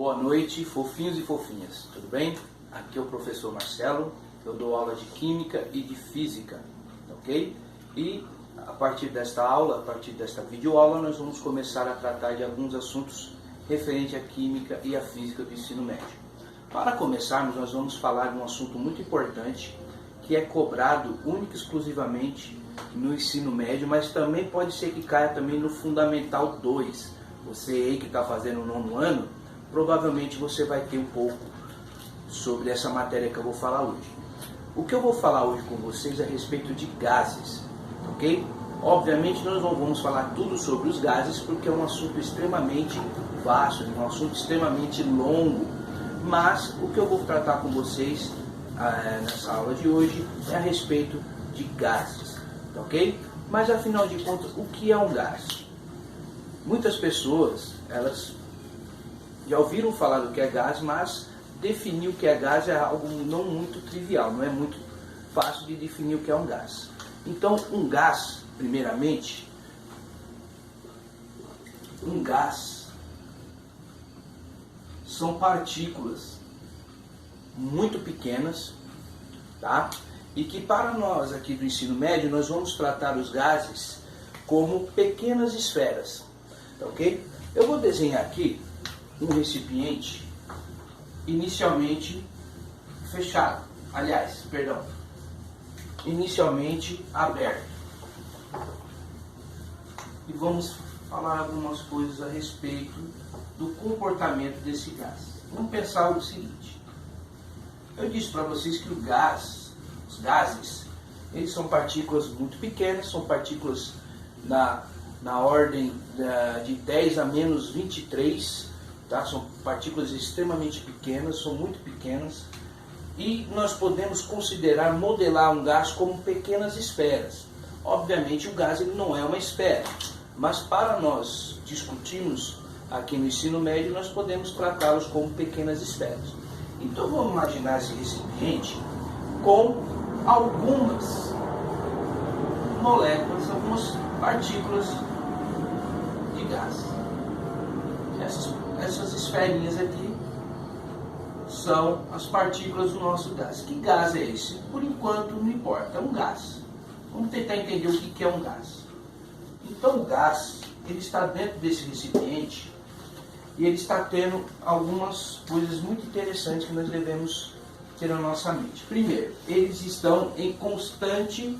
Boa noite, fofinhos e fofinhas, tudo bem? Aqui é o professor Marcelo, eu dou aula de Química e de Física, ok? E a partir desta aula, a partir desta videoaula, nós vamos começar a tratar de alguns assuntos referentes à Química e à Física do ensino médio. Para começarmos, nós vamos falar de um assunto muito importante, que é cobrado única e exclusivamente no ensino médio, mas também pode ser que caia também no Fundamental 2. Você aí que está fazendo o 9º ano, provavelmente você vai ter um pouco sobre essa matéria que eu vou falar hoje. O que eu vou falar hoje com vocês é a respeito de gases, ok? Obviamente nós não vamos falar tudo sobre os gases, porque é um assunto extremamente vasto, um assunto extremamente longo, mas o que eu vou tratar com vocês nessa aula de hoje é a respeito de gases, ok? Mas afinal de contas, o que é um gás? Muitas pessoas, elas já ouviram falar do que é gás, mas definir o que é gás é algo não muito trivial, não é muito fácil de definir o que é um gás. Então, um gás, primeiramente, um gás são partículas muito pequenas, tá? E que para nós aqui do ensino médio, nós vamos tratar os gases como pequenas esferas, ok? Eu vou desenhar aqui um recipiente inicialmente fechado, inicialmente aberto. E vamos falar algumas coisas a respeito do comportamento desse gás. Vamos pensar o seguinte: eu disse para vocês que os gases, eles são partículas muito pequenas, são partículas na ordem de 10 a menos 23, tá? São partículas extremamente pequenas, são muito pequenas, e nós podemos modelar um gás como pequenas esferas. Obviamente o gás ele não é uma esfera, mas para nós discutirmos aqui no ensino médio, nós podemos tratá-los como pequenas esferas. Então vamos imaginar esse recipiente com algumas moléculas, algumas partículas de gás. Essas esferinhas aqui são as partículas do nosso gás. Que gás é esse? Por enquanto não importa, é um gás. Vamos tentar entender o que é um gás. Então o gás, ele está dentro desse recipiente e ele está tendo algumas coisas muito interessantes que nós devemos ter na nossa mente. Primeiro, eles estão em constante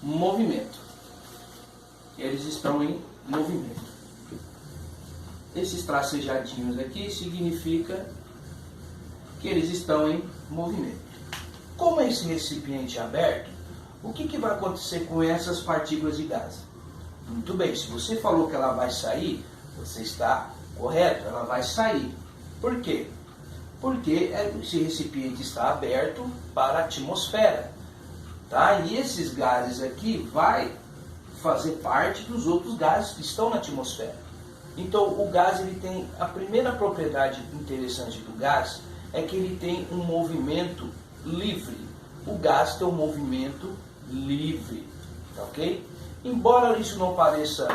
movimento. Eles estão em movimento. Esses tracejadinhos aqui significa que eles estão em movimento. Como esse recipiente é aberto, o que vai acontecer com essas partículas de gás? Muito bem, se você falou que ela vai sair, você está correto, ela vai sair. Por quê? Porque esse recipiente está aberto para a atmosfera, tá? E esses gases aqui vai fazer parte dos outros gases que estão na atmosfera. Então o gás, ele tem, a primeira propriedade interessante do gás é que ele tem um movimento livre. O gás tem um movimento livre, tá, ok? Embora isso não pareça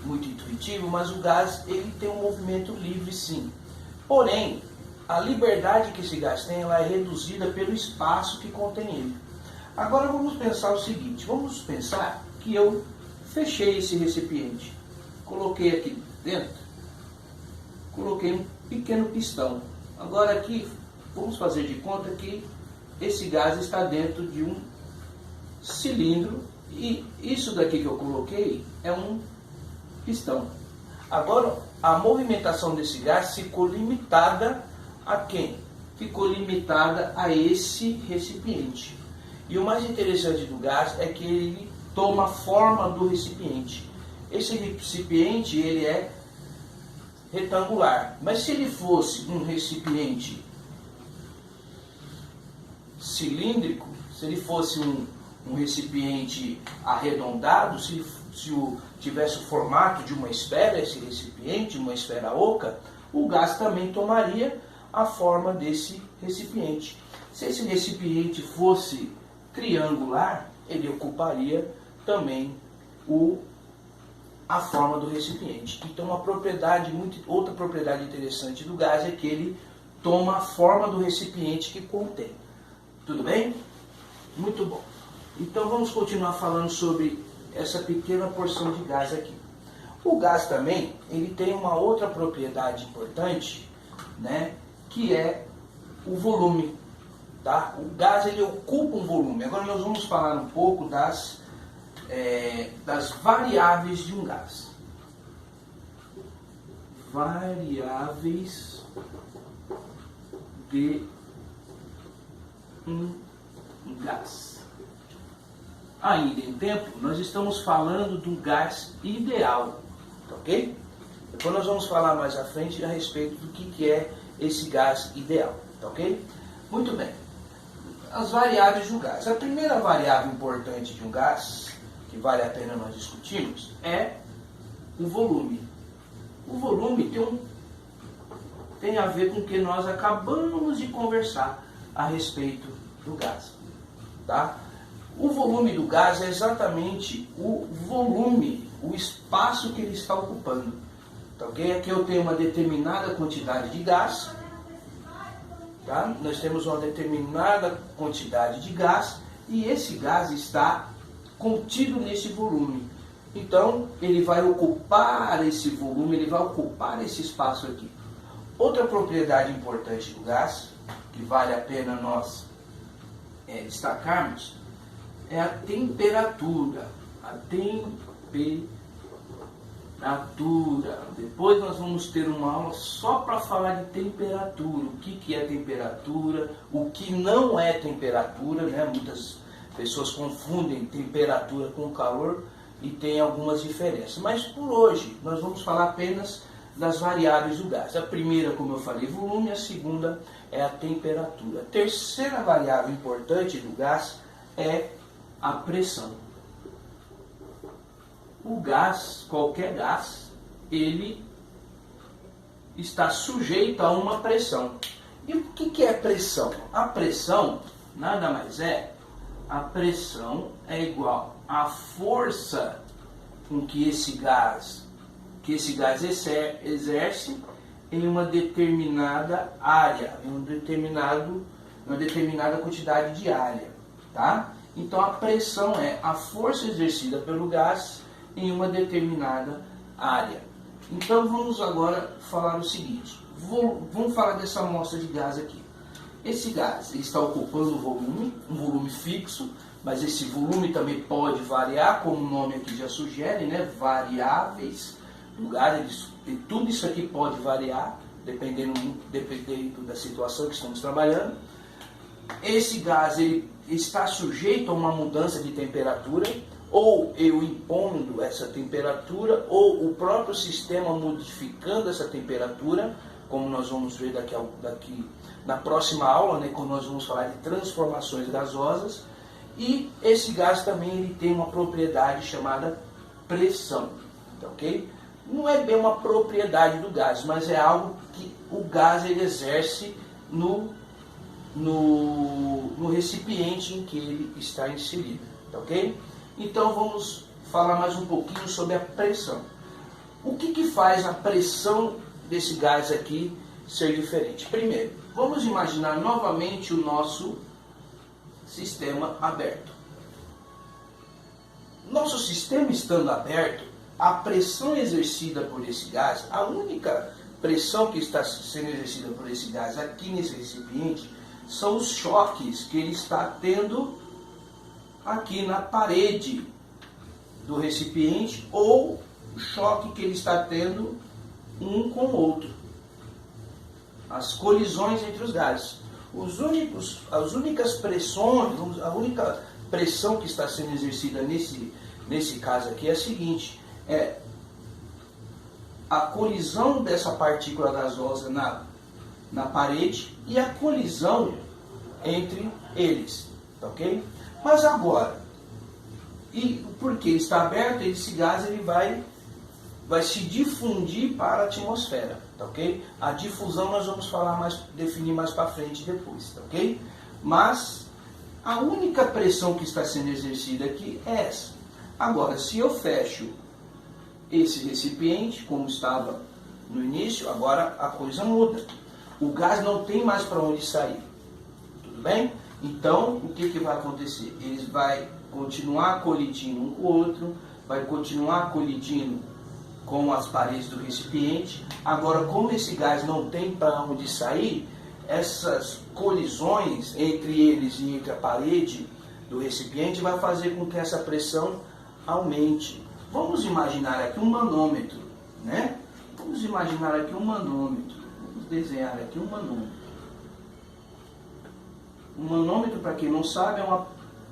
muito intuitivo, mas o gás, ele tem um movimento livre sim. Porém, a liberdade que esse gás tem, ela é reduzida pelo espaço que contém ele. Agora vamos pensar o seguinte: vamos pensar que eu fechei esse recipiente, coloquei aqui dentro, coloquei um pequeno pistão. Agora aqui, vamos fazer de conta que esse gás está dentro de um cilindro e isso daqui que eu coloquei é um pistão. Agora, a movimentação desse gás ficou limitada a quem? Ficou limitada a esse recipiente. E o mais interessante do gás é que ele toma a forma do recipiente. Esse recipiente, ele é retangular, mas se ele fosse um recipiente cilíndrico, se ele fosse um recipiente arredondado, se tivesse o formato de uma esfera, esse recipiente, uma esfera oca, o gás também tomaria a forma desse recipiente. Se esse recipiente fosse triangular, ele ocuparia também a forma do recipiente. Então, outra propriedade interessante do gás é que ele toma a forma do recipiente que contém. Tudo bem? Muito bom. Então, vamos continuar falando sobre essa pequena porção de gás aqui. O gás também, ele tem uma outra propriedade importante, né, que é o volume. Tá? O gás, ele ocupa um volume. Agora nós vamos falar um pouco das variáveis de um gás. Variáveis de um gás. Ainda em tempo, nós estamos falando do gás ideal, ok? Depois nós vamos falar mais à frente a respeito do que é esse gás ideal, ok? Muito bem. As variáveis do gás. A primeira variável importante de um gás, que vale a pena nós discutirmos, é o volume. O volume tem a ver com o que nós acabamos de conversar a respeito do gás. Tá? O volume do gás é exatamente o volume, o espaço que ele está ocupando. Tá, okay? Aqui eu tenho uma determinada quantidade de gás. Tá? Nós temos uma determinada quantidade de gás e esse gás está contido nesse volume. Então, ele vai ocupar esse volume, ele vai ocupar esse espaço aqui. Outra propriedade importante do gás, que vale a pena nós destacarmos, é a temperatura. A temperatura. Depois nós vamos ter uma aula só para falar de temperatura. O que é temperatura, o que não é temperatura, né? Muitas pessoas confundem temperatura com calor e tem algumas diferenças. Mas por hoje nós vamos falar apenas das variáveis do gás. A primeira, como eu falei, volume, a segunda é a temperatura. A terceira variável importante do gás é a pressão. O gás, qualquer gás, ele está sujeito a uma pressão. E o que é pressão? A pressão nada mais é, a pressão é igual à força com que esse gás exerce em uma determinada área, em uma determinada quantidade de área, tá? Então a pressão é a força exercida pelo gás em uma determinada área. Então vamos agora falar o seguinte, vamos falar dessa amostra de gás aqui. Esse gás está ocupando um volume fixo, mas esse volume também pode variar, como o nome aqui já sugere, né? Variáveis do gás, tudo isso aqui pode variar, dependendo da situação que estamos trabalhando. Esse gás ele está sujeito a uma mudança de temperatura, ou eu impondo essa temperatura, ou o próprio sistema modificando essa temperatura, como nós vamos ver daqui na próxima aula, né, quando nós vamos falar de transformações gasosas. E esse gás também ele tem uma propriedade chamada pressão, ok? Não é bem uma propriedade do gás, mas é algo que o gás ele exerce no recipiente em que ele está inserido, ok? Então vamos falar mais um pouquinho sobre a pressão. O que faz a pressão desse gás aqui ser diferente? Primeiro, vamos imaginar novamente o nosso sistema aberto. Nosso sistema estando aberto, a pressão exercida por esse gás, a única pressão que está sendo exercida por esse gás aqui nesse recipiente, são os choques que ele está tendo aqui na parede do recipiente, ou o choque que ele está tendo um com o outro. As colisões entre os gases. As únicas pressões, a única pressão que está sendo exercida nesse caso aqui é a seguinte, é a colisão dessa partícula gasosa na parede e a colisão entre eles, ok? Mas agora, e porque está aberto, esse gás ele vai se difundir para a atmosfera, tá ok? A difusão nós vamos definir mais para frente depois, tá ok? Mas a única pressão que está sendo exercida aqui é essa. Agora, se eu fecho esse recipiente, como estava no início, agora a coisa muda. O gás não tem mais para onde sair. Tudo bem? Então, o que vai acontecer? Eles vão continuar colidindo um com o outro, vai continuar colidindo com as paredes do recipiente. Agora, como esse gás não tem para onde sair, essas colisões entre eles e entre a parede do recipiente vai fazer com que essa pressão aumente. Vamos imaginar aqui um manômetro, né? Vamos imaginar aqui um manômetro. Vamos desenhar aqui um manômetro. Um manômetro, para quem não sabe,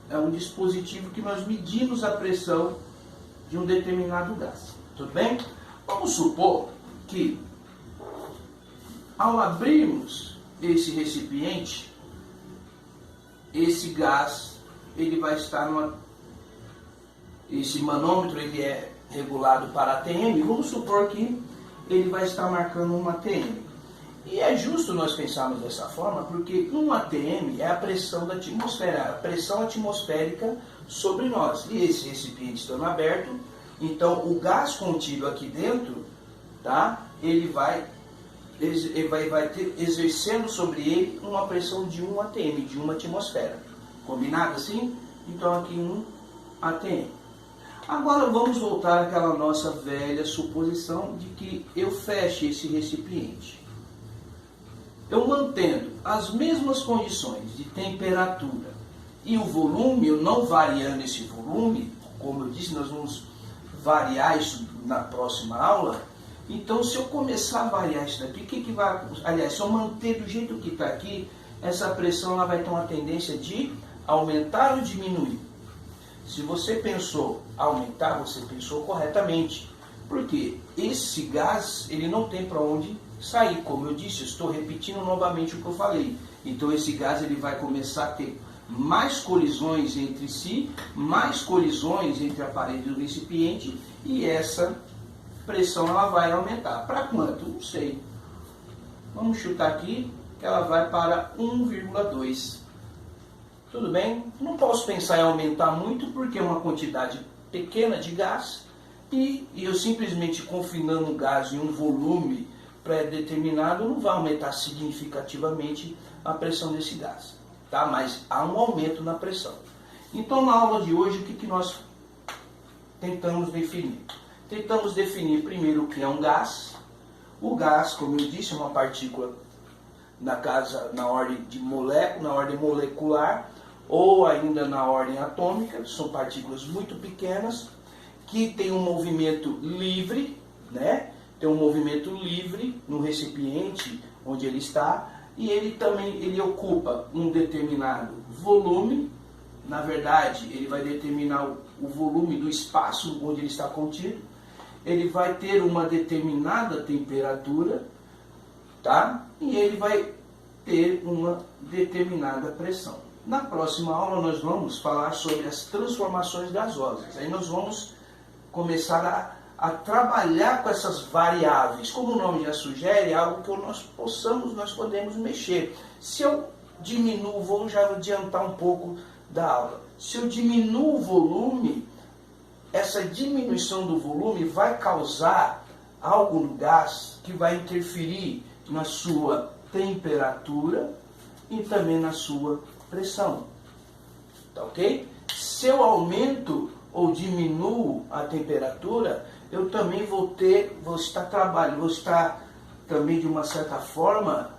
é um dispositivo que nós medimos a pressão de um determinado gás. Tudo bem? Vamos supor que, ao abrirmos esse recipiente, esse gás, ele vai estar esse manômetro, ele é regulado para ATM. Vamos supor que ele vai estar marcando uma ATM. E é justo nós pensarmos dessa forma, porque um ATM é a pressão da atmosfera, a pressão atmosférica sobre nós. E esse recipiente estando aberto, então o gás contido aqui dentro, tá? Ele vai ter, exercendo sobre ele uma pressão de 1 ATM, de uma atmosfera. Combinado assim? Então aqui 1 ATM. Agora vamos voltar àquela nossa velha suposição de que eu feche esse recipiente. Eu mantendo as mesmas condições de temperatura e o volume, eu não variando esse volume, como eu disse, nós vamos variar isso na próxima aula. Então, se eu começar a variar isso daqui, o que vai... Aliás, se eu manter do jeito que está aqui, essa pressão ela vai ter uma tendência de aumentar ou diminuir. Se você pensou aumentar, você pensou corretamente. Porque esse gás, ele não tem para onde sair. Como eu disse, eu estou repetindo novamente o que eu falei. Então esse gás ele vai começar a ter mais colisões entre si, mais colisões entre a parede do recipiente, e essa pressão ela vai aumentar. Para quanto? Não sei. Vamos chutar aqui que ela vai para 1,2. Tudo bem? Não posso pensar em aumentar muito porque é uma quantidade pequena de gás, e eu simplesmente confinando o gás em um volume pré-determinado não vai aumentar significativamente a pressão desse gás, tá? Mas há um aumento na pressão. Então, na aula de hoje, o que nós tentamos definir? Tentamos definir primeiro o que é um gás. O gás, como eu disse, é uma partícula na ordem de molécula, na ordem molecular, ou ainda na ordem atômica. São partículas muito pequenas que têm um movimento livre, né? Tem um movimento livre no recipiente onde ele está, e ele ocupa um determinado volume. Na verdade, ele vai determinar o volume do espaço onde ele está contido. Ele vai ter uma determinada temperatura, tá? E ele vai ter uma determinada pressão. Na próxima aula nós vamos falar sobre as transformações gasosas. Aí nós vamos começar a trabalhar com essas variáveis. Como o nome já sugere, é algo que nós podemos mexer. Se eu diminuo, vou já adiantar um pouco da aula. Se eu diminuo o volume, essa diminuição do volume vai causar algo no gás que vai interferir na sua temperatura e também na sua pressão. Tá ok? Se eu aumento ou diminuo a temperatura, eu também vou estar também de uma certa forma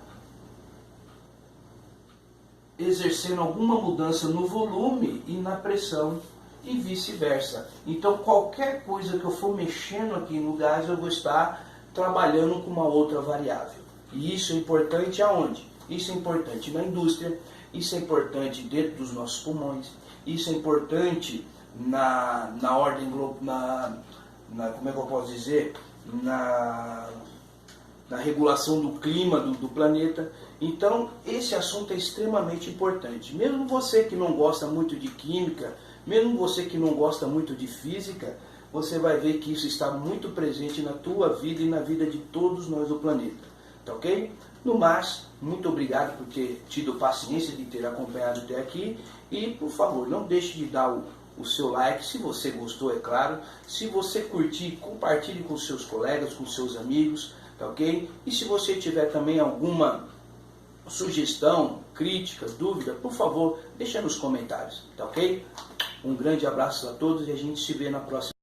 exercendo alguma mudança no volume e na pressão e vice-versa. Então qualquer coisa que eu for mexendo aqui no gás, eu vou estar trabalhando com uma outra variável. E isso é importante aonde? Isso é importante na indústria, isso é importante dentro dos nossos pulmões, isso é importante na ordem, como é que eu posso dizer, na regulação do clima do planeta. Então, esse assunto é extremamente importante. Mesmo você que não gosta muito de química, mesmo você que não gosta muito de física, você vai ver que isso está muito presente na tua vida e na vida de todos nós do planeta. Tá ok? No mais, muito obrigado por ter tido paciência de ter acompanhado até aqui. E, por favor, não deixe de dar o seu like, se você gostou, é claro. Se você curtir, compartilhe com seus colegas, com seus amigos, tá ok? E se você tiver também alguma sugestão, crítica, dúvida, por favor, deixa nos comentários, tá ok? Um grande abraço a todos e a gente se vê na próxima.